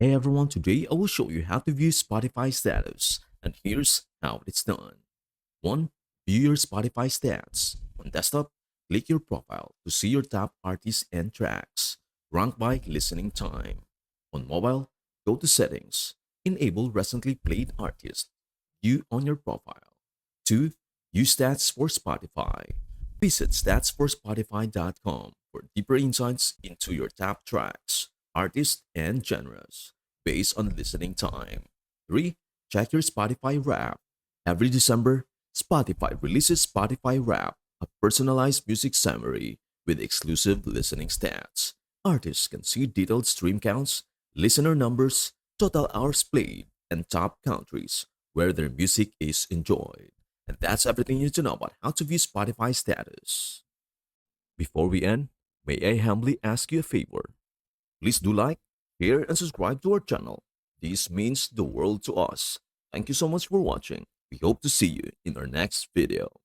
Hey everyone, today I will show you how to view Spotify status, and here's how it's done. 1. View your Spotify stats. On desktop, click your profile to see your top artists and tracks, ranked by listening time. On mobile, go to Settings, enable recently played artists, view on your profile. 2. View stats for Spotify. Visit statsforspotify.com for deeper insights into your top tracks, artists, and genres based on listening time. 3. Check your Spotify Wrap. Every December, Spotify releases Spotify Wrap, a personalized music summary with exclusive listening stats. Artists can see detailed stream counts, listener numbers, total hours played, and top countries where their music is enjoyed. And that's everything you need to know about how to view Spotify status. Before we end, may I humbly ask you a favor? Please do like, share, and subscribe to our channel. This means the world to us. Thank you so much for watching. We hope to see you in our next video.